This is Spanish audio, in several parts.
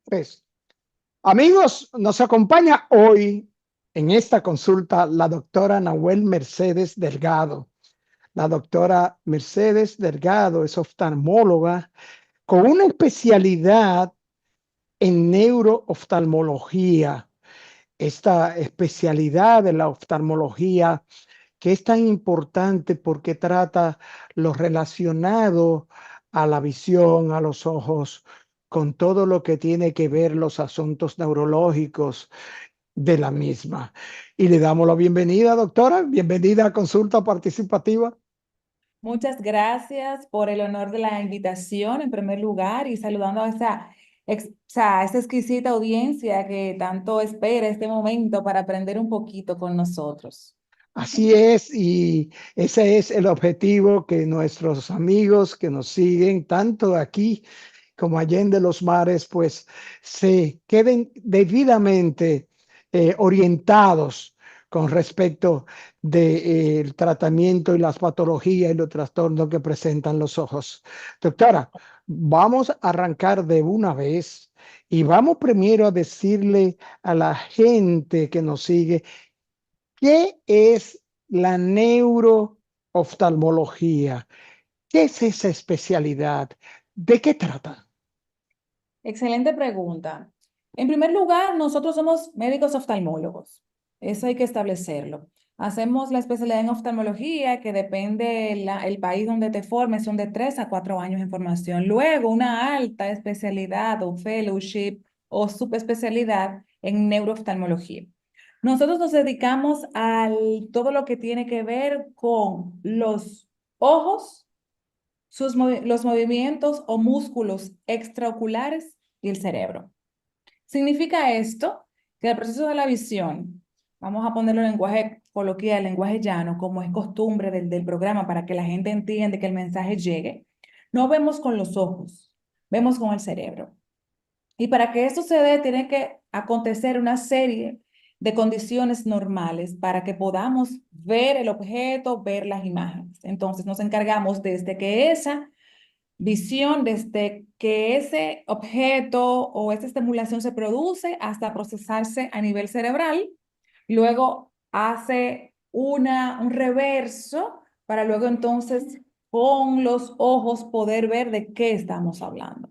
Pues, amigos, nos acompaña hoy en esta consulta la doctora Nahuel Mercedes Delgado. La doctora Mercedes Delgado es oftalmóloga con una especialidad en neurooftalmología. Esta especialidad de la oftalmología que es tan importante porque trata lo relacionado a la visión, a los ojos, con todo lo que tiene que ver los asuntos neurológicos de la misma. Y le damos la bienvenida, doctora. Bienvenida a Consulta Participativa. Muchas gracias por el honor de la invitación en primer lugar y saludando a esa exquisita audiencia que tanto espera este momento para aprender un poquito con nosotros. Así es, y ese es el objetivo, que nuestros amigos que nos siguen, tanto aquí como allende los mares, pues se queden debidamente orientados con respecto del tratamiento y las patologías y los trastornos que presentan los ojos. Doctora, vamos a arrancar de una vez y vamos primero a decirle a la gente que nos sigue qué es la neurooftalmología, qué es esa especialidad, de qué trata. Excelente pregunta. En primer lugar, nosotros somos médicos oftalmólogos. Eso hay que establecerlo. Hacemos la especialidad en oftalmología, que depende el país donde te formes, son de 3 a 4 años en formación. Luego, una alta especialidad o fellowship o subespecialidad en neurooftalmología. Nosotros nos dedicamos a todo lo que tiene que ver con los ojos, los movimientos o músculos extraoculares y el cerebro. Significa esto que el proceso de la visión, vamos a ponerlo en lenguaje coloquial, lenguaje llano, como es costumbre del programa para que la gente entienda que el mensaje llegue, no vemos con los ojos, vemos con el cerebro. Y para que esto se dé, tiene que acontecer una serie de condiciones normales para que podamos ver el objeto, ver las imágenes. Entonces nos encargamos desde que esa visión, desde que ese objeto o esa estimulación se produce hasta procesarse a nivel cerebral, luego hace un reverso para luego entonces con los ojos poder ver de qué estamos hablando.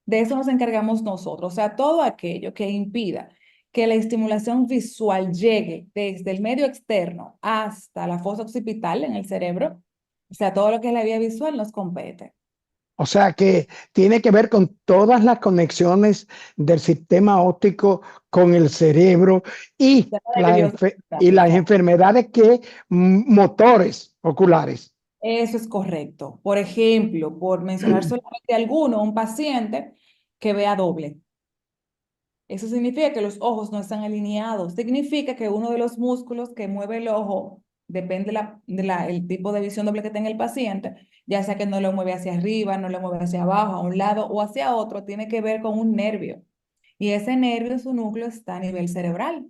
De eso nos encargamos nosotros, o sea, todo aquello que impida que la estimulación visual llegue desde el medio externo hasta la fosa occipital en el cerebro, o sea, todo lo que es la vía visual nos compete. O sea que tiene que ver con todas las conexiones del sistema óptico con el cerebro y, Tema nervioso y central, las exacto. enfermedades que motores oculares. Eso es correcto. Por ejemplo, por mencionar solamente alguno, un paciente que vea doble. Eso significa que los ojos no están alineados. Significa que uno de los músculos que mueve el ojo, depende el tipo de visión doble que tenga el paciente, ya sea que no lo mueve hacia arriba, no lo mueve hacia abajo, a un lado o hacia otro, tiene que ver con un nervio. Y ese nervio, su núcleo está a nivel cerebral.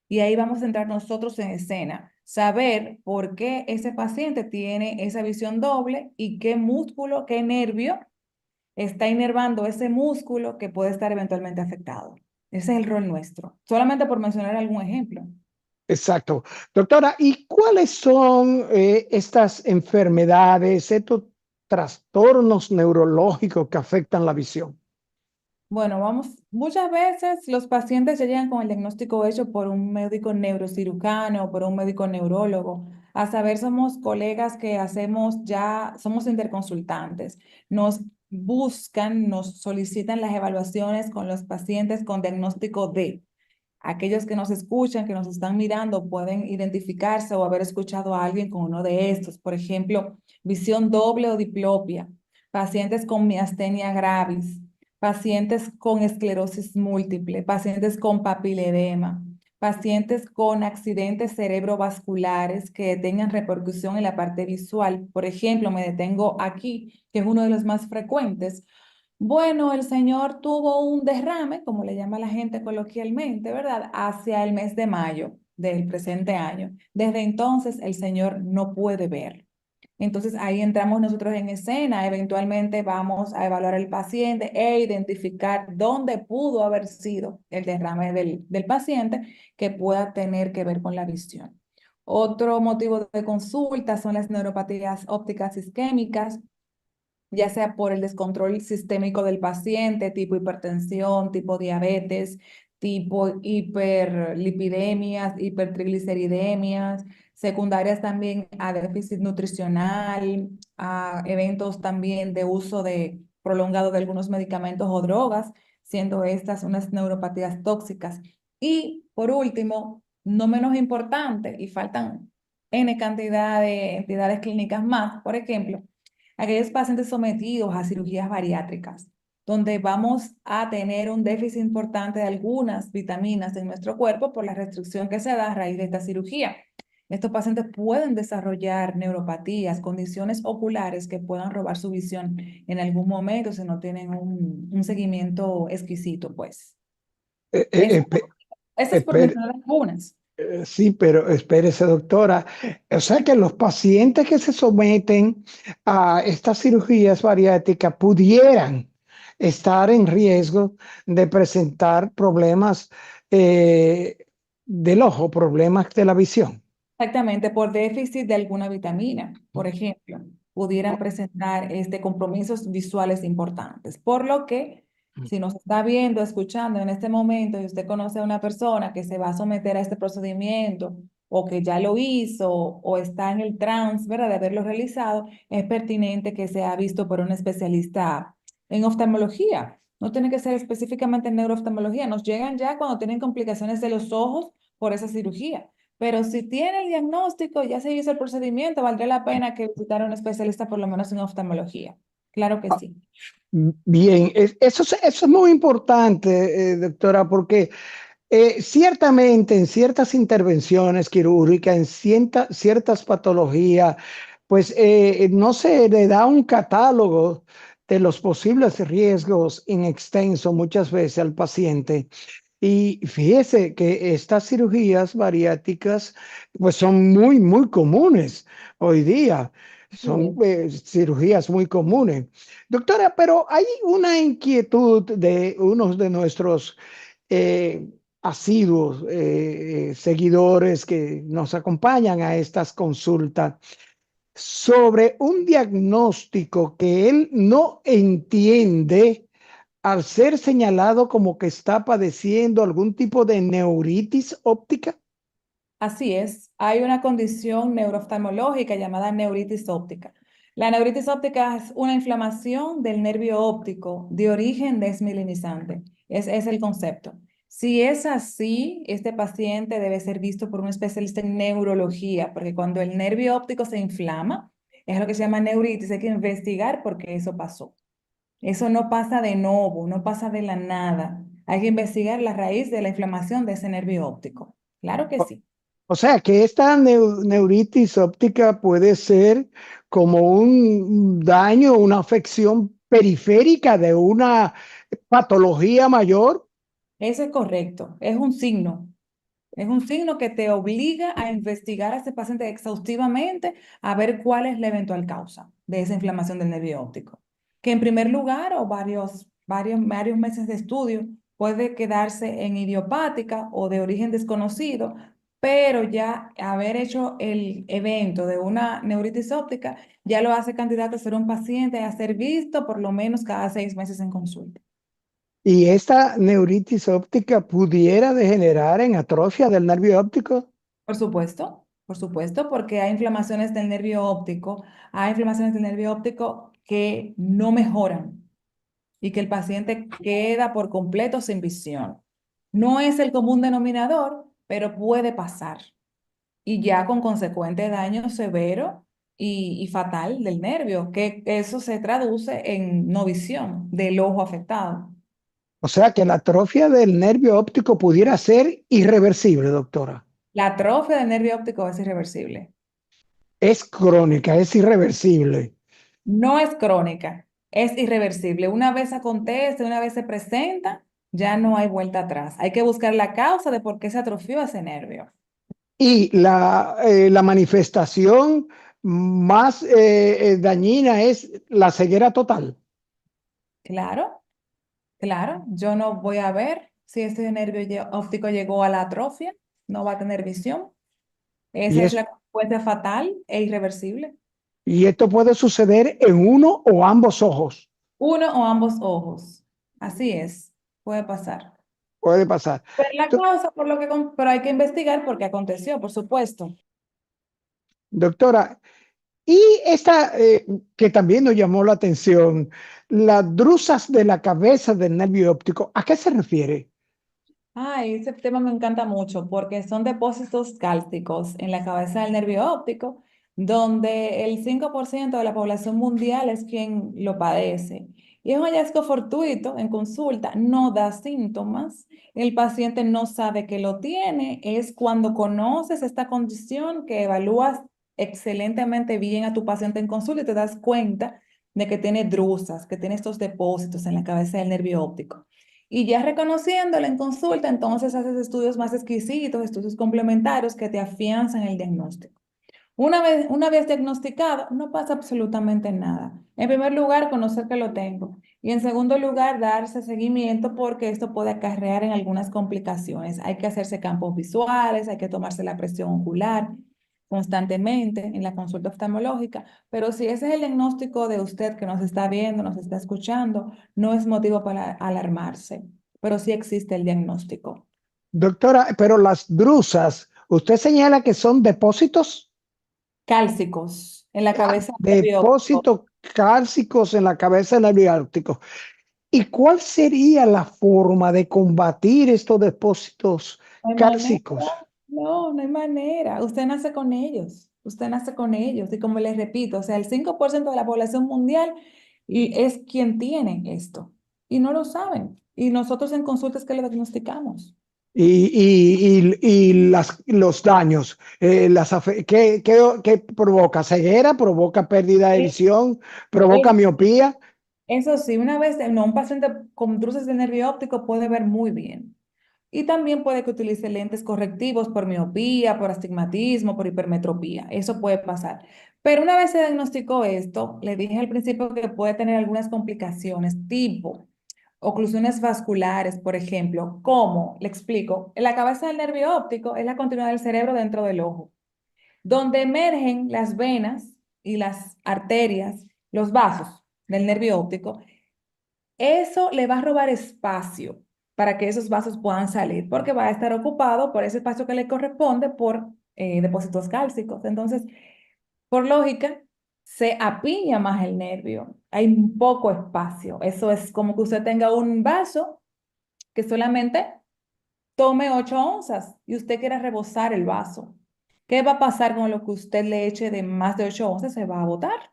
Y ahí vamos a entrar nosotros en escena, saber por qué ese paciente tiene esa visión doble y qué músculo, qué nervio está inervando ese músculo que puede estar eventualmente afectado. Ese es el rol nuestro, solamente por mencionar algún ejemplo. Exacto. Doctora, ¿y cuáles son estas enfermedades, estos trastornos neurológicos que afectan la visión? Bueno, muchas veces los pacientes ya llegan con el diagnóstico hecho por un médico neurocirujano o por un médico neurólogo. A saber, somos colegas que somos interconsultantes. Nos buscan, nos solicitan las evaluaciones con los pacientes con diagnóstico de. Aquellos que nos escuchan, que nos están mirando, pueden identificarse o haber escuchado a alguien con uno de estos. Por ejemplo, visión doble o diplopia, pacientes con miastenia gravis, pacientes con esclerosis múltiple, pacientes con papiledema, pacientes con accidentes cerebrovasculares que tengan repercusión en la parte visual. Por ejemplo, me detengo aquí, que es uno de los más frecuentes. Bueno, el señor tuvo un derrame, como le llama la gente coloquialmente, ¿verdad? Hacia el mes de mayo del presente año. Desde entonces el señor no puede ver. Entonces ahí entramos nosotros en escena, eventualmente vamos a evaluar al paciente e identificar dónde pudo haber sido el derrame del paciente que pueda tener que ver con la visión. Otro motivo de consulta son las neuropatías ópticas isquémicas, ya sea por el descontrol sistémico del paciente, tipo hipertensión, tipo diabetes, tipo hiperlipidemias, hipertrigliceridemias, secundarias también a déficit nutricional, a eventos también de uso prolongado de algunos medicamentos o drogas, siendo estas unas neuropatías tóxicas. Y por último, no menos importante, y faltan N cantidad de entidades clínicas más, por ejemplo, aquellos pacientes sometidos a cirugías bariátricas, donde vamos a tener un déficit importante de algunas vitaminas en nuestro cuerpo por la restricción que se da a raíz de esta cirugía. Estos pacientes pueden desarrollar neuropatías, condiciones oculares que puedan robar su visión en algún momento si no tienen un seguimiento exquisito, pues. Eh, Es, eh, espe- esas por espe- mencionar algunas. Sí, pero espérese, doctora. O sea que los pacientes que se someten a estas cirugías bariátricas pudieran estar en riesgo de presentar problemas eh, del ojo, problemas de la visión. Exactamente, por déficit de alguna vitamina, por ejemplo, pudieran presentar compromisos visuales importantes. Por lo que, si nos está viendo, escuchando en este momento y usted conoce a una persona que se va a someter a este procedimiento o que ya lo hizo o está en el trance, ¿verdad?, de haberlo realizado, es pertinente que sea visto por un especialista en oftalmología. No tiene que ser específicamente en neurooftalmología. Nos llegan ya cuando tienen complicaciones de los ojos por esa cirugía. Pero si tiene el diagnóstico, ya se hizo el procedimiento, valdría la pena que visitara a un especialista por lo menos en oftalmología. Claro que sí. Bien, eso es muy importante, doctora, porque ciertamente en ciertas intervenciones quirúrgicas, en ciertas patologías, pues no se le da un catálogo de los posibles riesgos in extenso muchas veces al paciente. Y fíjese que estas cirugías bariátricas pues son muy comunes hoy día. Son Bien. cirugías muy comunes. Doctora, pero hay una inquietud de unos de nuestros eh, asiduos seguidores que nos acompañan a estas consultas sobre un diagnóstico que él no entiende al ser señalado como que está padeciendo algún tipo de neuritis óptica. Así es, hay una condición neurooftalmológica llamada neuritis óptica. La neuritis óptica es una inflamación del nervio óptico de origen desmielinizante. Es el concepto. Si es así, este paciente debe ser visto por un especialista en neurología, porque cuando el nervio óptico se inflama, es lo que se llama neuritis, hay que investigar por qué eso pasó. Eso no pasa de nuevo, no pasa de la nada. Hay que investigar la raíz de la inflamación de ese nervio óptico. Claro que O, sí. o sea que esta neuritis óptica puede ser como un daño, una afección periférica de una patología mayor. Eso es correcto. Es un signo. Es un signo que te obliga a investigar a ese paciente exhaustivamente a ver cuál es la eventual causa de esa inflamación del nervio óptico. Que en primer lugar, o varios meses de estudio, puede quedarse en idiopática o de origen desconocido, pero ya haber hecho el evento de una neuritis óptica ya lo hace candidato a ser un paciente a ser visto por lo menos cada 6 meses en consulta. Y esta neuritis óptica pudiera degenerar en atrofia del nervio óptico. Por supuesto, porque hay inflamaciones del nervio óptico que no mejoran y que el paciente queda por completo sin visión. No es el común denominador, pero puede pasar y ya con consecuente daño severo y fatal del nervio, que eso se traduce en no visión del ojo afectado. O sea que la atrofia del nervio óptico pudiera ser irreversible, doctora. La atrofia del nervio óptico es irreversible. Es crónica, es irreversible. No es crónica, es irreversible. Una vez acontece, una vez se presenta, ya no hay vuelta atrás. Hay que buscar la causa de por qué se atrofió ese nervio. Y la manifestación más dañina es la ceguera total. Claro, claro. Yo no voy a ver si ese nervio óptico llegó a la atrofia, no va a tener visión. Y, Esa es la consecuencia fatal e irreversible. y esto puede suceder en uno o ambos ojos. Uno o ambos ojos. Así es, puede pasar. Puede pasar. Pero la Do- causa, por lo que, pero hay que investigar por qué aconteció, por supuesto. Doctora, y esta que también nos llamó la atención, las drusas de la cabeza del nervio óptico, ¿a qué se refiere? Ay, ese tema me encanta mucho porque son depósitos cálcicos en la cabeza del nervio óptico, donde el 5% de la población mundial es quien lo padece. Y es un hallazgo fortuito en consulta, no da síntomas, el paciente no sabe que lo tiene, es cuando conoces esta condición que evalúas excelentemente bien a tu paciente en consulta y te das cuenta de que tiene drusas, que tiene estos depósitos en la cabeza del nervio óptico. Y ya reconociéndolo en consulta, entonces haces estudios más exquisitos, estudios complementarios que te afianzan el diagnóstico. Una vez diagnosticado, no pasa absolutamente nada. En primer lugar, conocer que lo tengo. Y en segundo lugar, darse seguimiento porque esto puede acarrear en algunas complicaciones. Hay que hacerse campos visuales, hay que tomarse la presión ocular constantemente en la consulta oftalmológica. Pero si ese es el diagnóstico de usted que nos está viendo, nos está escuchando, no es motivo para alarmarse, pero sí existe el diagnóstico. Doctora, pero las drusas, usted señala que son depósitos, Cálcicos en la cabeza del nervio óptico. depósitos cálcicos en la cabeza del nervio óptico. ¿Y cuál sería la forma de combatir estos depósitos No hay manera, cálcicos? no hay manera. Usted nace con ellos, usted nace con ellos. Y como les repito, o sea, el 5% de la población mundial es quien tiene esto. Y no lo saben. Y nosotros en consultas que lo diagnosticamos. Y los daños, ¿qué provoca? ¿Ceguera? ¿Provoca pérdida de Es, visión? ¿Provoca es- miopía? Eso sí, una vez no, un paciente con druses de nervio óptico puede ver muy bien. Y también puede que utilice lentes correctivos por miopía, por astigmatismo, por hipermetropía. Eso puede pasar. Pero una vez se diagnosticó esto, le dije al principio que puede tener algunas complicaciones, tipo oclusiones vasculares, por ejemplo. ¿Cómo? Le explico. En la cabeza del nervio óptico es la continuidad del cerebro dentro del ojo, donde emergen las venas y las arterias, los vasos del nervio óptico. Eso le va a robar espacio para que esos vasos puedan salir, porque va a estar ocupado por ese espacio que le corresponde por depósitos cálcicos. Entonces, por lógica, se apiña más el nervio. Hay un poco espacio. Eso es como que usted tenga un vaso que solamente tome 8 onzas y usted quiera rebosar el vaso. ¿Qué va a pasar con lo que usted le eche de más de 8 onzas? Se va a botar.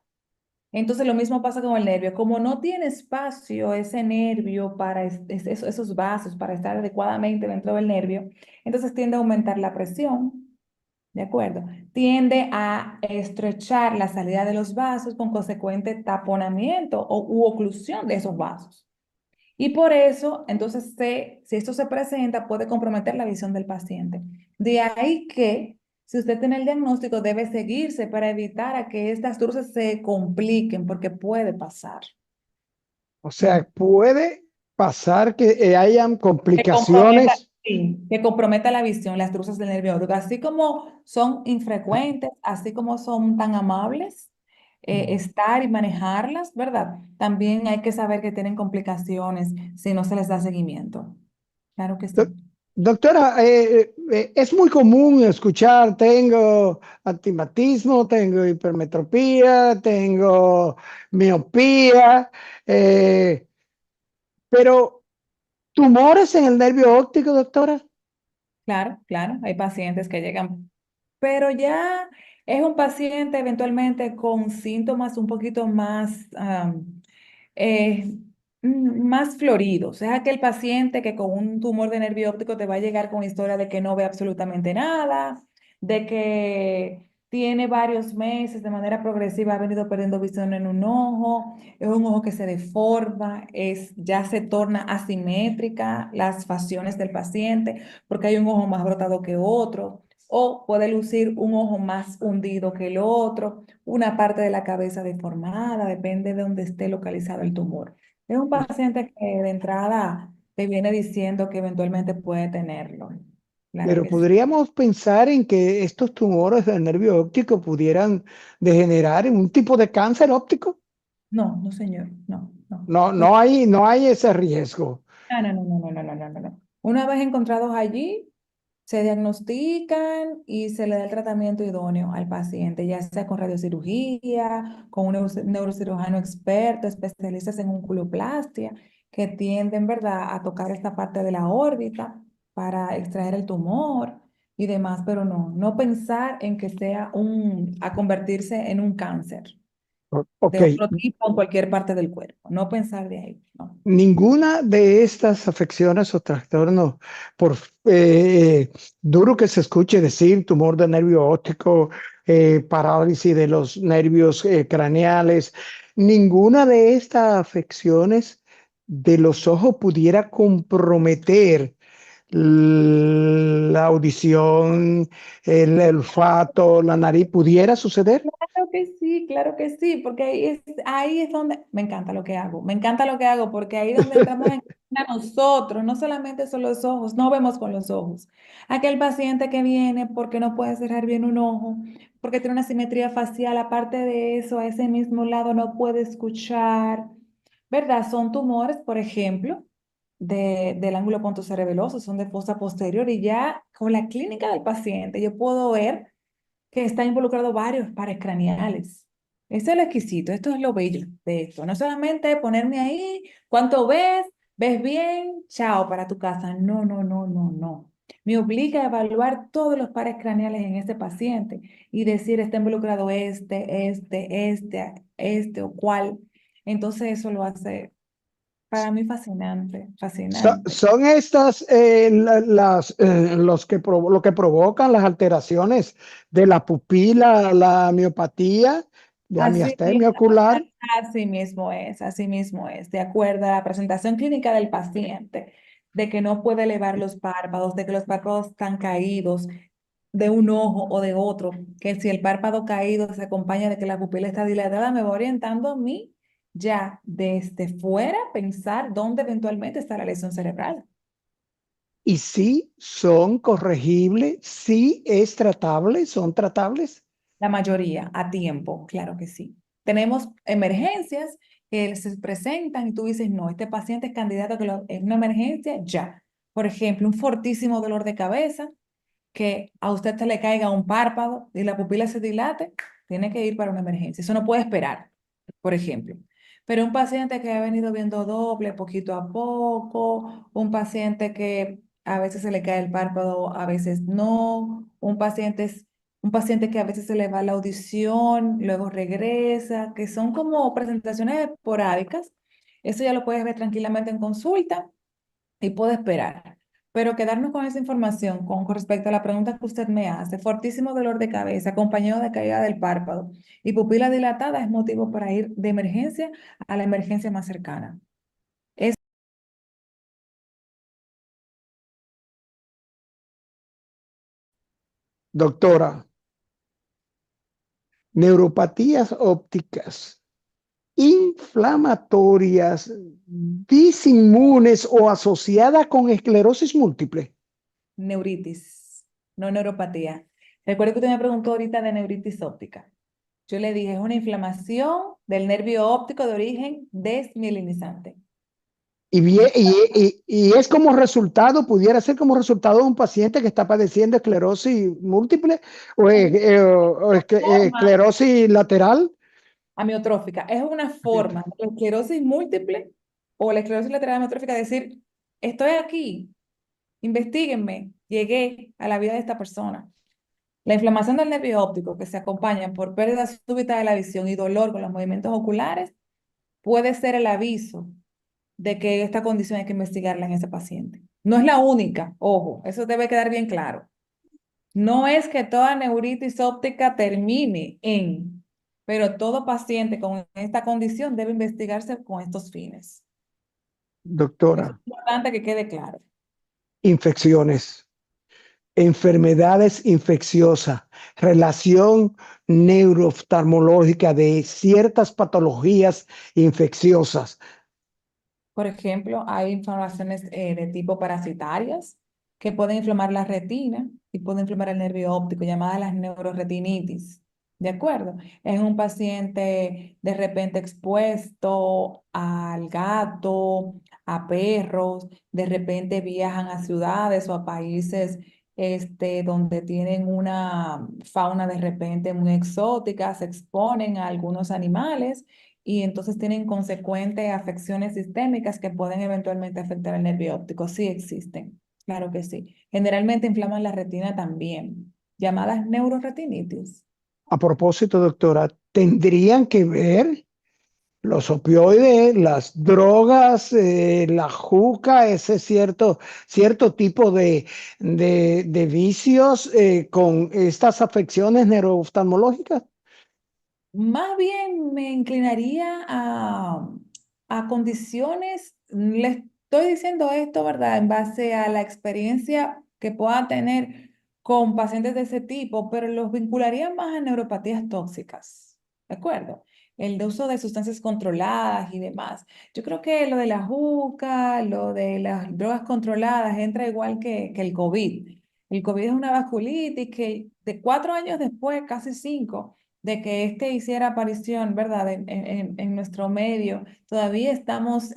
Entonces lo mismo pasa con el nervio. Como no tiene espacio ese nervio para esos vasos, para estar adecuadamente dentro del nervio, entonces tiende a aumentar la presión, ¿de acuerdo? Tiende a estrechar la salida de los vasos con consecuente taponamiento u oclusión de esos vasos. Y por eso, entonces, si esto se presenta, puede comprometer la visión del paciente. De ahí que, si usted tiene el diagnóstico, debe seguirse para evitar a que estas druses se compliquen, porque puede pasar. O Ujú. sea, puede pasar que hayan Que comprometa, complicaciones. sí, que comprometa la visión, las druses del nervio óptico. Así como son infrecuentes, así como son tan amables, estar y manejarlas, ¿verdad? También hay que saber que tienen complicaciones si no se les da seguimiento. Claro que sí. Do- Doctora, es muy común escuchar, tengo astigmatismo, tengo hipermetropía, tengo miopía, eh, pero tumores en el nervio óptico, doctora. Claro, claro, hay pacientes que llegan, pero ya es un paciente eventualmente con síntomas un poquito más, eh, más floridos. Es aquel paciente que con un tumor de nervio óptico te va a llegar con historia de que no ve absolutamente nada, de que tiene varios meses de manera progresiva, ha venido perdiendo visión en un ojo, es un ojo que se deforma, ya se torna asimétrica las facciones del paciente porque hay un ojo más brotado que otro. o puede lucir un ojo más hundido que el otro, una parte de la cabeza deformada, depende de dónde esté localizado el tumor. Es un paciente que de entrada te viene diciendo que eventualmente puede tenerlo. Claro Pero que sí. podríamos pensar en que estos tumores del nervio óptico pudieran degenerar en un tipo de cáncer óptico. No, no, señor, no, no. No, no hay ese riesgo. No, no, no, no, no, no, no, no, no. Una vez encontrados allí, se diagnostican y se le da el tratamiento idóneo al paciente, ya sea con radiocirugía, con un neurocirujano experto, especialistas en onculoplastia, que tienden, ¿verdad?, a tocar esta parte de la órbita para extraer el tumor y demás, pero no, no pensar en que sea a convertirse en un cáncer Ok, de otro tipo en cualquier parte del cuerpo, no pensar de ahí, no. ninguna de estas afecciones o trastornos, por duro que se escuche decir, tumor de nervio óptico, parálisis de los nervios craneales, ninguna de estas afecciones de los ojos pudiera comprometer la audición, el olfato, la nariz, ¿pudiera suceder? Claro que sí, porque ahí es donde me encanta lo que hago, me encanta lo que hago, porque ahí es donde entramos a nosotros, no solamente son los ojos, no vemos con los ojos. Aquel paciente que viene porque no puede cerrar bien un ojo, porque tiene una simetría facial, aparte de eso, a ese mismo lado no puede escuchar, ¿verdad? Son tumores, por ejemplo, del ángulo pontocerebeloso, son de fosa posterior y ya con la clínica del paciente yo puedo ver que está involucrado varios pares craneales. Eso es lo exquisito, esto es lo bello de esto. No solamente ponerme ahí, ¿cuánto ves? ¿Ves bien? Chao, para tu casa. No, no, no, no, no. Me obliga a evaluar todos los pares craneales en este paciente y decir, está involucrado este o cuál. Entonces eso lo hace para mí fascinante, fascinante. Son estas lo que provocan las alteraciones de la pupila, la miopatía, la Así miastenia mismo, ocular. así mismo es, de acuerdo a la presentación clínica del paciente, de que no puede elevar los párpados, de que los párpados están caídos de un ojo o de otro, que si el párpado caído se acompaña de que la pupila está dilatada, me va orientando a mí ya desde fuera pensar dónde eventualmente está la lesión cerebral. Y sí son corregibles, sí es tratable, son tratables. La mayoría a tiempo, claro que sí. Tenemos emergencias que se presentan y tú dices, no, este paciente es candidato a que es una emergencia ya. Por ejemplo, un fortísimo dolor de cabeza, que a usted se le caiga un párpado y la pupila se dilate, tiene que ir para una emergencia. Eso no puede esperar, por ejemplo. Pero un paciente que ha venido viendo doble poquito a poco, un paciente que a veces se le cae el párpado, a veces no, un paciente que a veces se le va la audición, luego regresa, que son como presentaciones esporádicas. Eso ya lo puedes ver tranquilamente en consulta y puedo esperar. Pero quedarnos con esa información con respecto a la pregunta que usted me hace, fortísimo dolor de cabeza acompañado de caída del párpado y pupila dilatada es motivo para ir de emergencia a la emergencia más cercana. Es Doctora, neuropatías ópticas inflamatorias, disinmunes o asociadas con esclerosis múltiple. neuritis, no neuropatía. Recuerdo que usted me preguntó ahorita de neuritis óptica. Yo le dije, es una inflamación del nervio óptico de origen desmielinizante. Y es como resultado, pudiera ser como resultado de un paciente que está padeciendo esclerosis múltiple o, Forma esclerosis lateral. amiotrófica es una forma de la esclerosis múltiple o la esclerosis lateral amiotrófica de decir, estoy aquí, investíguenme, llegué a la vida de esta persona. La inflamación del nervio óptico que se acompaña por pérdida súbita de la visión y dolor con los movimientos oculares puede ser el aviso de que esta condición hay que investigarla en ese paciente. No es la única, ojo, eso debe quedar bien claro. No es que toda neuritis óptica termine en, pero todo paciente con esta condición debe investigarse con estos fines. Doctora, Es importante que quede claro. infecciones. enfermedades infecciosas, relación neurooftalmológica de ciertas patologías infecciosas. Por ejemplo, hay inflamaciones de tipo parasitarias que pueden inflamar la retina y pueden inflamar el nervio óptico, llamadas las neuroretinitis. ¿De acuerdo? Es un paciente de repente expuesto al gato, a perros, de repente viajan a ciudades o a países donde tienen una fauna de repente muy exótica, se exponen a algunos animales y entonces tienen consecuentes afecciones sistémicas que pueden eventualmente afectar el nervio óptico. Sí existen, claro que sí. Generalmente inflaman la retina también, llamadas neuroretinitis. A propósito, doctora, ¿tendrían que ver los opioides, las drogas, la juca, ese cierto tipo de vicios con estas afecciones neurooftalmológicas? Más bien me inclinaría a condiciones, le estoy diciendo esto, ¿verdad? En base a la experiencia que pueda tener con pacientes de ese tipo, pero los vincularía más a neuropatías tóxicas, ¿de acuerdo? El de uso de sustancias controladas y demás. Yo creo que lo de la juca, lo de las drogas controladas entra igual que el COVID. El COVID es una vasculitis que de 4 años después, casi 5 de que hiciera aparición, ¿verdad? En nuestro medio, todavía estamos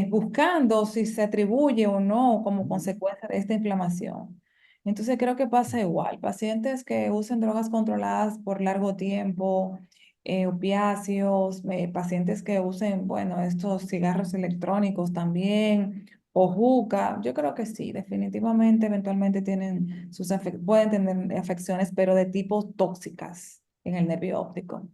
buscando si se atribuye o no como consecuencia de esta inflamación. Entonces creo que pasa igual. Pacientes que usen drogas controladas por largo tiempo, opiáceos, pacientes que usen, bueno, estos cigarros electrónicos también, o juca, yo creo que sí, definitivamente eventualmente pueden tener afecciones, pero de tipo tóxicas en el nervio óptico.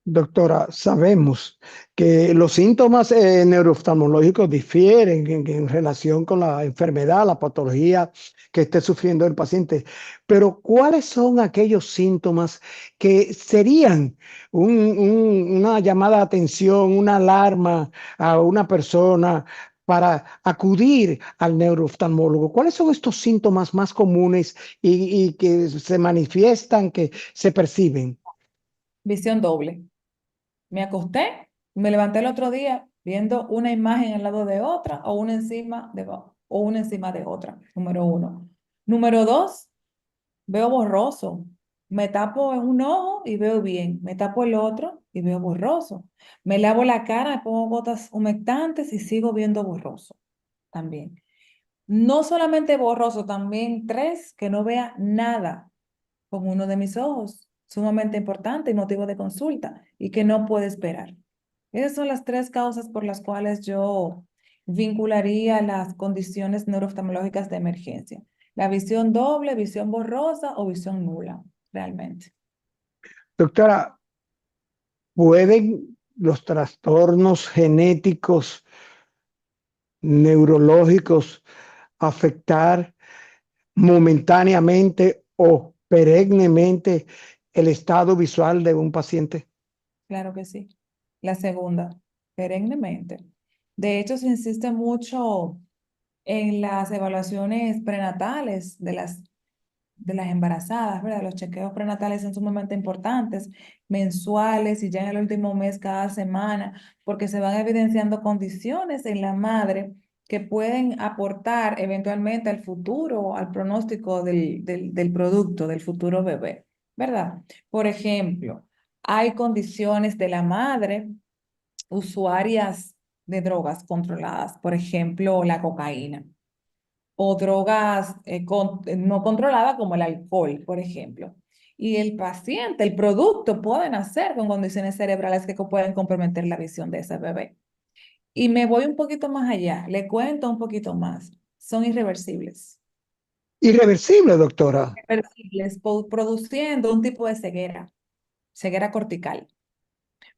Doctora, sabemos que los síntomas neurooftalmológicos difieren en relación con la enfermedad, la patología que esté sufriendo el paciente, pero ¿cuáles son aquellos síntomas que serían una llamada de atención, una alarma a una persona para acudir al neurooftalmólogo? ¿Cuáles son estos síntomas más comunes y que se manifiestan, que se perciben? Visión doble. Me acosté, me levanté el otro día viendo una imagen al lado de otra o una encima de otra, número uno. Número dos, veo borroso. Me tapo en un ojo y veo bien. Me tapo el otro y veo borroso. Me lavo la cara, me pongo gotas humectantes y sigo viendo borroso también. No solamente borroso, también tres, que no vea nada con uno de mis ojos, sumamente importante y motivo de consulta y que no puede esperar. Esas son las tres causas por las cuales yo vincularía las condiciones neurooftalmológicas de emergencia. La visión doble, visión borrosa o visión nula, realmente. Doctora, ¿pueden los trastornos genéticos neurológicos afectar momentáneamente o perennemente el estado visual de un paciente? Claro que sí. La segunda, perennemente. De hecho, se insiste mucho en las evaluaciones prenatales de las embarazadas, ¿verdad? Los chequeos prenatales son sumamente importantes, mensuales y ya en el último mes, cada semana, porque se van evidenciando condiciones en la madre que pueden aportar eventualmente al futuro, al pronóstico del producto, del futuro bebé, ¿verdad? Por ejemplo, hay condiciones de la madre usuarias de drogas controladas, por ejemplo, la cocaína o drogas no controladas como el alcohol, por ejemplo. Y el paciente, el producto puede nacer con condiciones cerebrales que pueden comprometer la visión de ese bebé. Y me voy un poquito más allá, le cuento un poquito más. Son irreversibles. Irreversible, doctora. Irreversibles, produciendo un tipo de ceguera, ceguera cortical.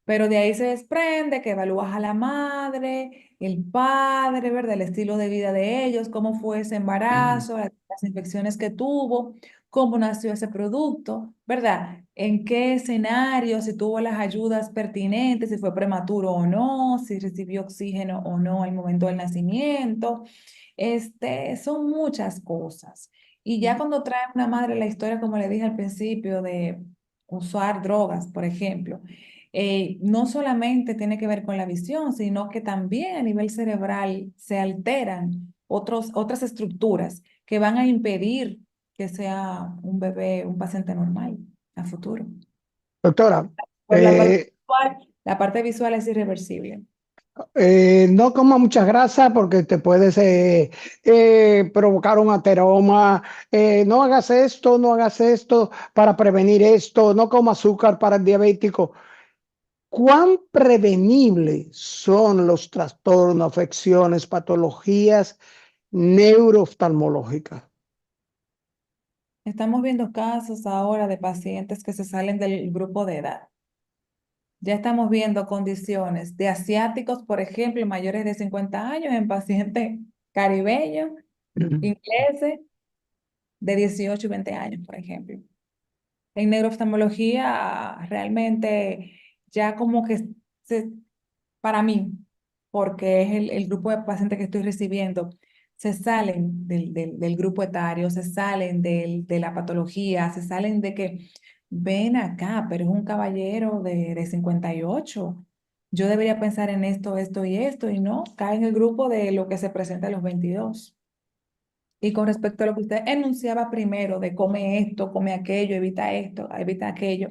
Pero de ahí se desprende que evalúas a la madre, el padre, ¿verdad? El estilo de vida de ellos, cómo fue ese embarazo, las infecciones que tuvo, cómo nació ese producto, ¿verdad? En qué escenario, si tuvo las ayudas pertinentes, si fue prematuro o no, si recibió oxígeno o no al momento del nacimiento, Son muchas cosas. Y ya cuando trae una madre la historia, como le dije al principio, de usar drogas, por ejemplo, no solamente tiene que ver con la visión, sino que también a nivel cerebral se alteran otras estructuras que van a impedir que sea un bebé, un paciente normal a futuro. Doctora, Pero la parte visual es irreversible. no coma mucha grasa porque te puedes provocar un ateroma. No hagas esto, no hagas esto para prevenir esto. No coma azúcar para el diabético. ¿Cuán prevenibles son los trastornos, afecciones, patologías neurooftalmológicas? Estamos viendo casos ahora de pacientes que se salen del grupo de edad. Ya estamos viendo condiciones de asiáticos, por ejemplo, mayores de 50 años en pacientes caribeños, ingleses de 18 y 20 años, por ejemplo. En neurooftalmología, realmente ya como que se, para mí, porque es el grupo de pacientes que estoy recibiendo, se salen del grupo etario, se salen de la patología, se salen de que ven acá, pero es un caballero de 58. Yo debería pensar en esto y esto, y no, cae en el grupo de lo que se presenta a los 22. Y con respecto a lo que usted enunciaba primero, de come esto, come aquello, evita esto, evita aquello,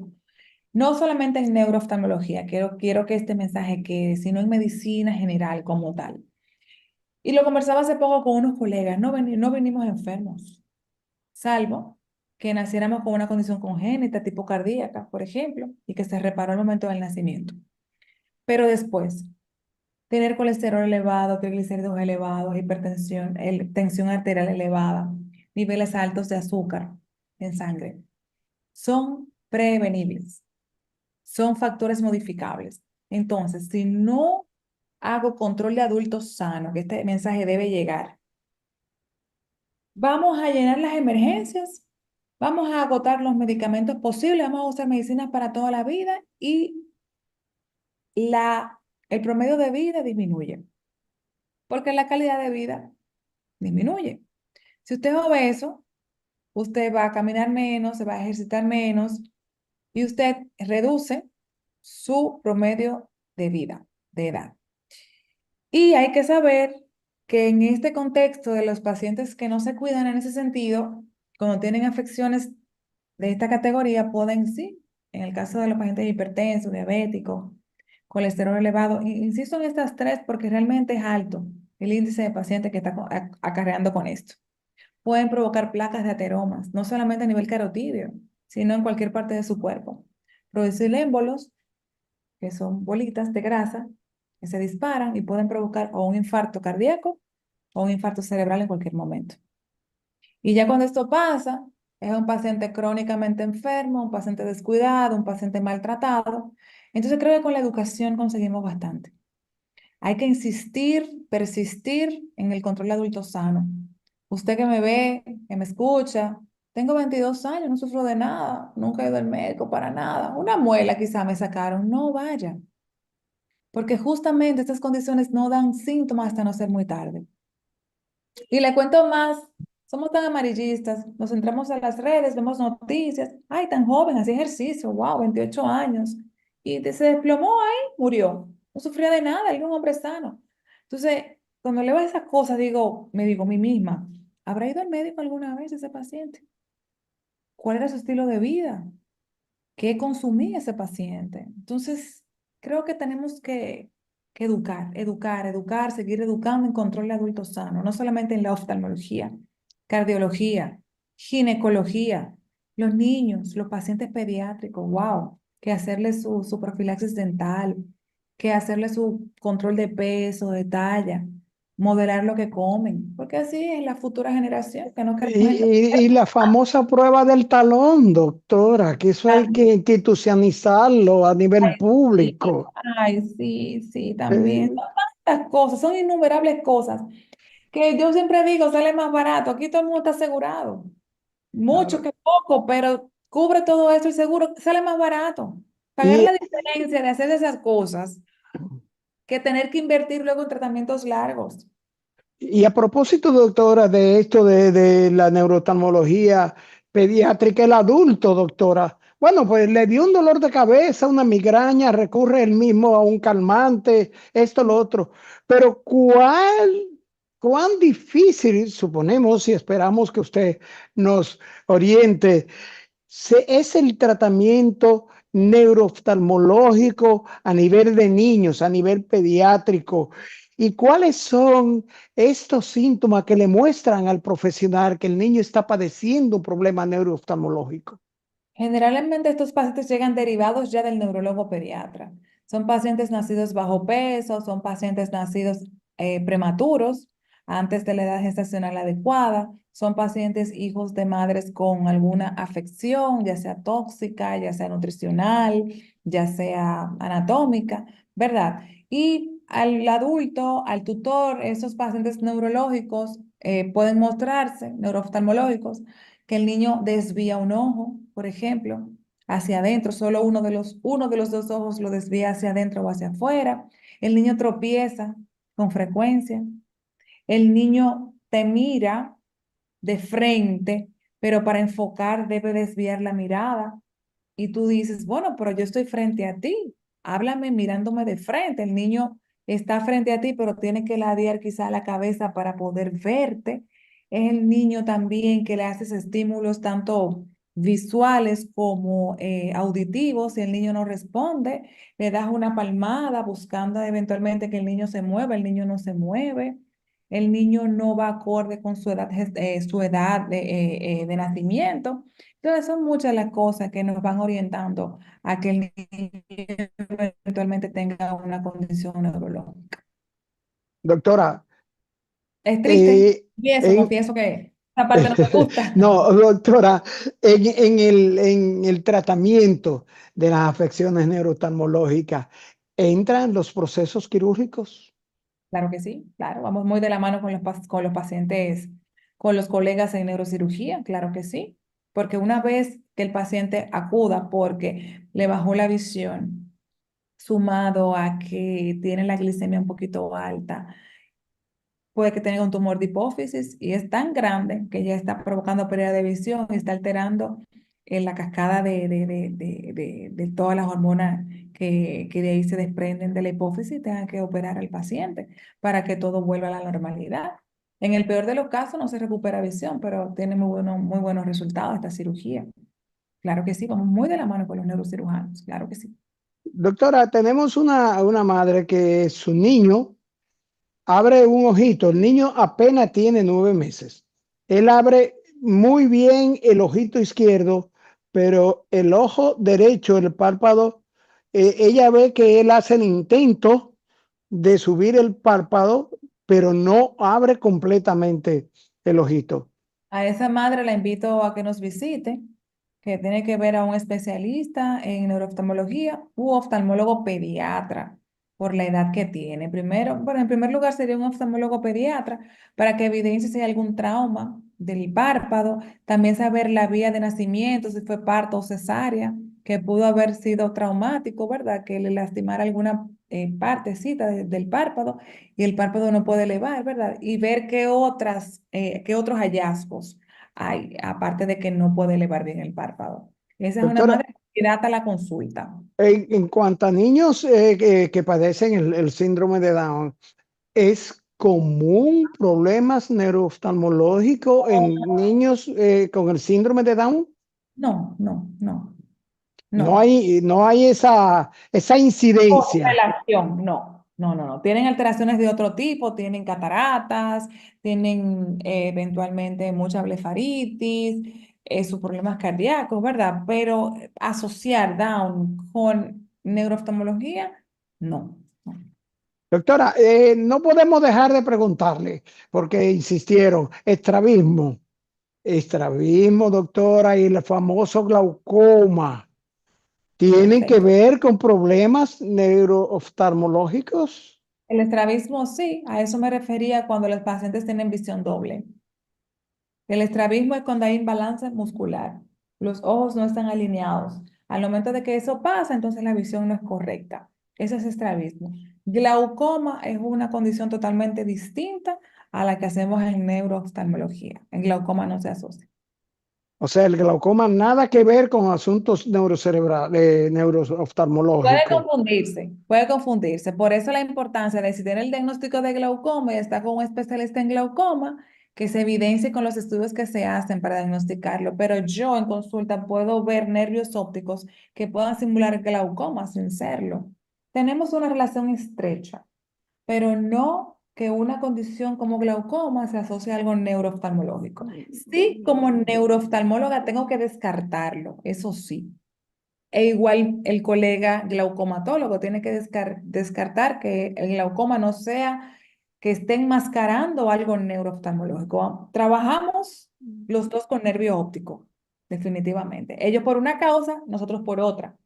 no solamente en neurooftalmología, quiero que este mensaje quede, sino en medicina general como tal. Y lo conversaba hace poco con unos colegas, no venimos enfermos, salvo que naciéramos con una condición congénita, tipo cardíaca, por ejemplo, y que se reparó al momento del nacimiento. Pero después, tener colesterol elevado, triglicéridos elevados, hipertensión, tensión arterial elevada, niveles altos de azúcar en sangre, son prevenibles. Son factores modificables. Entonces, si no hago control de adultos sanos, que este mensaje debe llegar, vamos a llenar las emergencias, vamos a agotar los medicamentos posibles, vamos a usar medicinas para toda la vida y el promedio de vida disminuye, porque la calidad de vida disminuye. Si usted es obeso, usted va a caminar menos, se va a ejercitar menos y usted reduce su promedio de vida, de edad. Y hay que saber que en este contexto de los pacientes que no se cuidan en ese sentido, cuando tienen afecciones de esta categoría, pueden, sí, en el caso de los pacientes hipertensos, diabéticos, colesterol elevado, insisto en estas tres porque realmente es alto el índice de pacientes que está acarreando con esto. Pueden provocar placas de ateromas, no solamente a nivel carotídeo, sino en cualquier parte de su cuerpo. Producir émbolos, que son bolitas de grasa que se disparan y pueden provocar o un infarto cardíaco o un infarto cerebral en cualquier momento. Y ya cuando esto pasa, es un paciente crónicamente enfermo, un paciente descuidado, un paciente maltratado. Entonces creo que con la educación conseguimos bastante. Hay que insistir, persistir en el control adulto sano. Usted que me ve, que me escucha, tengo 22 años, no sufro de nada, nunca he ido al médico para nada. Una muela quizá me sacaron, no vaya, porque justamente estas condiciones no dan síntomas hasta no ser muy tarde. Y le cuento más, somos tan amarillistas, nos entramos a las redes, vemos noticias, ay, tan joven, hacía ejercicio, wow, 28 años, y se desplomó ahí, murió, no sufría de nada, era un hombre sano. Entonces, cuando leo esas cosas, me digo a mí misma, ¿habrá ido al médico alguna vez ese paciente? ¿Cuál era su estilo de vida? ¿Qué consumía ese paciente? Entonces, creo que tenemos que educar, seguir educando en control de adultos sanos, no solamente en la oftalmología, cardiología, ginecología, los niños, los pacientes pediátricos, wow, que hacerle su profilaxis dental, que hacerle su control de peso, de talla, modelar lo que comen, porque así es la futura generación, que no queremos gente. Y la famosa prueba del talón, doctora, que eso hay que institucionalizarlo a nivel Sí, público. ay, sí, sí, también. Eh, Son tantas cosas, son innumerables cosas que yo siempre digo, sale más barato. Aquí todo el mundo está asegurado. Mucho no, que poco, pero cubre todo eso y seguro sale más barato. Pagar y, la diferencia de hacer esas cosas que tener que invertir luego en tratamientos largos. Y a propósito, doctora, de esto de la neurooftalmología pediátrica, el adulto, doctora, bueno, pues le dio un dolor de cabeza, una migraña, recurre él mismo a un calmante, esto, lo otro. Pero cuán difícil, suponemos y esperamos que usted nos oriente, es el tratamiento neurooftalmológico a nivel de niños, a nivel pediátrico? ¿Y cuáles son estos síntomas que le muestran al profesional que el niño está padeciendo un problema neurooftalmológico? Generalmente estos pacientes llegan derivados ya del neurólogo pediatra. Son pacientes nacidos bajo peso, son pacientes nacidos prematuros, antes de la edad gestacional adecuada, son pacientes hijos de madres con alguna afección, ya sea tóxica, ya sea nutricional, ya sea anatómica, ¿verdad? Y al adulto, al tutor, esos pacientes neurológicos pueden mostrarse, neurooftalmológicos, que el niño desvía un ojo, por ejemplo, hacia adentro, solo uno de los dos ojos lo desvía hacia adentro o hacia afuera. El niño tropieza con frecuencia. El niño te mira de frente, pero para enfocar debe desviar la mirada. Y tú dices, bueno, pero yo estoy frente a ti, háblame mirándome de frente. El niño está frente a ti, pero tiene que ladear quizá la cabeza para poder verte. Es el niño también que le haces estímulos tanto visuales como auditivos. Si el niño no responde, le das una palmada buscando eventualmente que el niño se mueva, el niño no se mueve. El niño no va acorde con su edad de nacimiento. Entonces son muchas las cosas que nos van orientando a que el niño eventualmente tenga una condición neurológica. Doctora, Es triste, eh, y eso en- confieso que esa parte no me gusta. no, doctora, en el tratamiento de las afecciones neurooftalmológicas, ¿entran los procesos quirúrgicos? Claro que sí, claro, vamos muy de la mano con con los pacientes, con los colegas en neurocirugía, claro que sí, porque una vez que el paciente acuda porque le bajó la visión, sumado a que tiene la glicemia un poquito alta, puede que tenga un tumor de hipófisis y es tan grande que ya está provocando pérdida de visión y está alterando la cascada de todas las hormonas que de ahí se desprenden de la hipófisis y tengan que operar al paciente para que todo vuelva a la normalidad. En el peor de los casos no se recupera visión, pero tiene muy buenos resultados esta cirugía. Claro que sí, vamos muy de la mano con los neurocirujanos, claro que sí. Doctora, tenemos una madre que su niño abre un ojito, el niño apenas tiene 9 meses. Él abre muy bien el ojito izquierdo, pero el ojo derecho, el párpado, ella ve que él hace el intento de subir el párpado, pero no abre completamente el ojito. A esa madre la invito a que nos visite, que tiene que ver a un especialista en neurooftalmología u oftalmólogo pediatra por la edad que tiene. Primero, bueno, en primer lugar sería un oftalmólogo pediatra para que evidencie si hay algún trauma del párpado, también saber la vía de nacimiento, si fue parto o cesárea, que pudo haber sido traumático, ¿verdad? Que le lastimara alguna partecita del párpado y el párpado no puede elevar, ¿verdad? Y ver qué otros hallazgos hay, aparte de que no puede elevar bien el párpado. Esa es una Doctora, madre que data la consulta. en cuanto a niños que padecen el síndrome de Down, ¿es común problemas neurooftalmológicos en niños con el síndrome de Down? No, no, no, No no. hay, no hay esa incidencia. Correlación, no, no, no, no. Tienen alteraciones de otro tipo, tienen cataratas, tienen eventualmente mucha blefaritis, sus problemas cardíacos, ¿verdad? Pero asociar Down con neurooftalmología, no. No. Doctora, no podemos dejar de preguntarle, porque insistieron, estrabismo, doctora, y el famoso glaucoma, ¿tienen que Perfecto. ver con problemas neurooftalmológicos? El estrabismo, sí, a eso me refería cuando los pacientes tienen visión doble. El estrabismo es cuando hay imbalance muscular. Los ojos no están alineados. Al momento de que eso pasa, entonces la visión no es correcta. Eso es estrabismo. Glaucoma es una condición totalmente distinta a la que hacemos en neurooftalmología. En glaucoma no se asocia. O sea, el glaucoma nada que ver con asuntos neurocerebrales, Puede neurooftalmológicos. confundirse, puede confundirse. Por eso la importancia de si tiene el diagnóstico de glaucoma y está con un especialista en glaucoma, que se evidencie con los estudios que se hacen para diagnosticarlo. Pero yo en consulta puedo ver nervios ópticos que puedan simular glaucoma sin serlo. Tenemos una relación estrecha, pero no que una condición como glaucoma se asocie a algo neurooftalmológico. Sí, como neurooftalmóloga tengo que descartarlo, eso sí. E igual el colega glaucomatólogo tiene que descartar que el glaucoma no sea que esté enmascarando algo neurooftalmológico. Trabajamos los dos con nervio óptico, definitivamente. Ellos por una causa, nosotros por otra,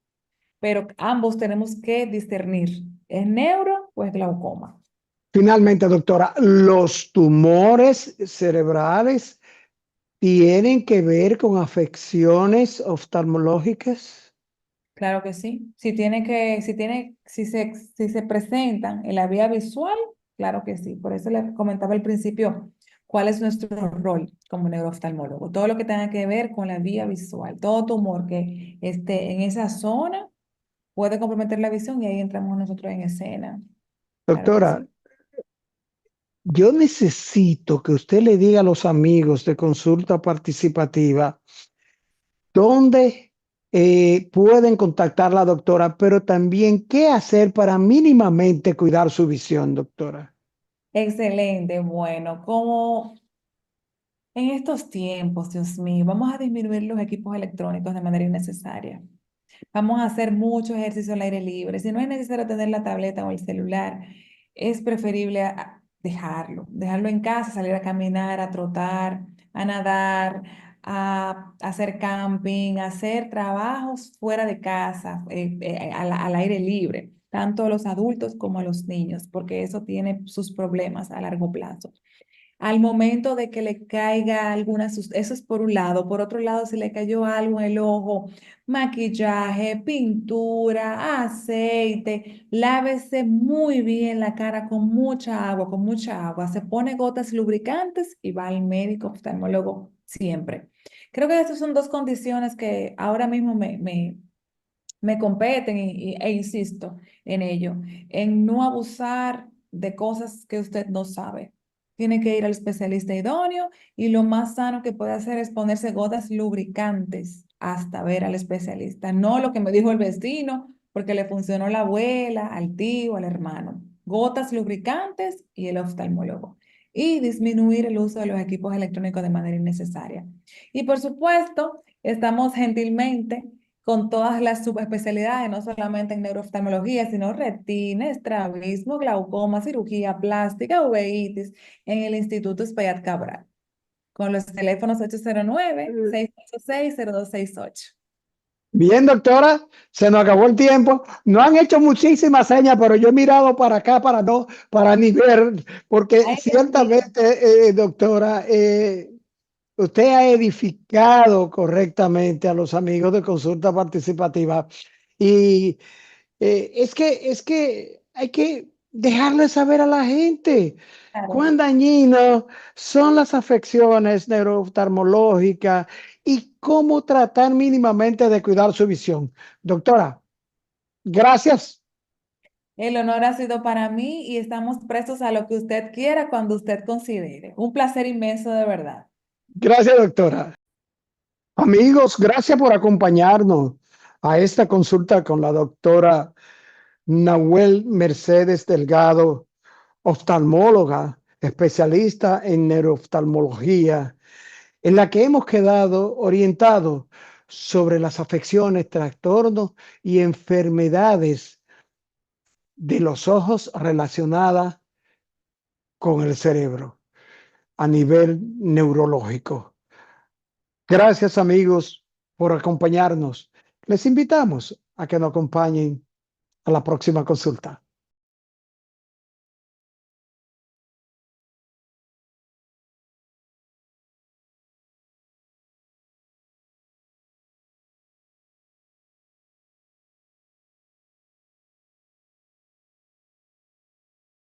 pero ambos tenemos que discernir, ¿es neuro o es glaucoma? Finalmente, doctora, ¿los tumores cerebrales tienen que ver con afecciones oftalmológicas? Claro que sí. Si se presentan en la vía visual, claro que sí. Por eso le comentaba al principio cuál es nuestro rol como neurooftalmólogo. Todo lo que tenga que ver con la vía visual, todo tumor que esté en esa zona puede comprometer la visión y ahí entramos nosotros en escena. Claro que Doctora, sí. yo necesito que usted le diga a los amigos de consulta participativa dónde pueden contactar a la doctora, pero también qué hacer para mínimamente cuidar su visión, doctora. Excelente. Bueno, como en estos tiempos, Dios mío, vamos a disminuir los equipos electrónicos de manera innecesaria. Vamos a hacer mucho ejercicio al aire libre. Si no es necesario tener la tableta o el celular, es preferible dejarlo en casa, salir a caminar, a trotar, a nadar, a hacer camping, a hacer trabajos fuera de casa, al aire libre, tanto a los adultos como a los niños, porque eso tiene sus problemas a largo plazo. Al momento de que le caiga eso es por un lado. Por otro lado, si le cayó algo en el ojo, maquillaje, pintura, aceite, lávese muy bien la cara con mucha agua, con mucha agua. Se pone gotas lubricantes y va al médico oftalmólogo siempre. Creo que estas son dos condiciones que ahora mismo me competen e insisto en ello, en no abusar de cosas que usted no sabe. Tiene que ir al especialista idóneo y lo más sano que puede hacer es ponerse gotas lubricantes hasta ver al especialista. No lo que me dijo el vecino, porque le funcionó la abuela, al tío, al hermano. Gotas lubricantes y el oftalmólogo. Y disminuir el uso de los equipos electrónicos de manera innecesaria. Y por supuesto, estamos gentilmente con todas las subespecialidades, no solamente en neurooftalmología, sino retina, estrabismo, glaucoma, cirugía plástica, uveitis, en el Instituto Espaillat Cabral, con los teléfonos 809-686-0268. Bien, doctora, se nos acabó el tiempo. No han hecho muchísimas señas, pero yo he mirado para acá para no, para ni ver, porque Ay, Dios mío. ciertamente, doctora, usted ha edificado correctamente a los amigos de consulta participativa y es que hay que dejarle saber a la gente Claro. cuán dañinas son las afecciones neurooftalmológicas y cómo tratar mínimamente de cuidar su visión. Doctora, gracias. El honor ha sido para mí y estamos prestos a lo que usted quiera cuando usted considere. Un placer inmenso de verdad. Gracias, doctora. Amigos, gracias por acompañarnos a esta consulta con la doctora Nahuel Mercedes Delgado, oftalmóloga, especialista en neurooftalmología, en la que hemos quedado orientados sobre las afecciones, trastornos y enfermedades de los ojos relacionadas con el cerebro a nivel neurológico. Gracias, amigos, por acompañarnos. Les invitamos a que nos acompañen a la próxima consulta.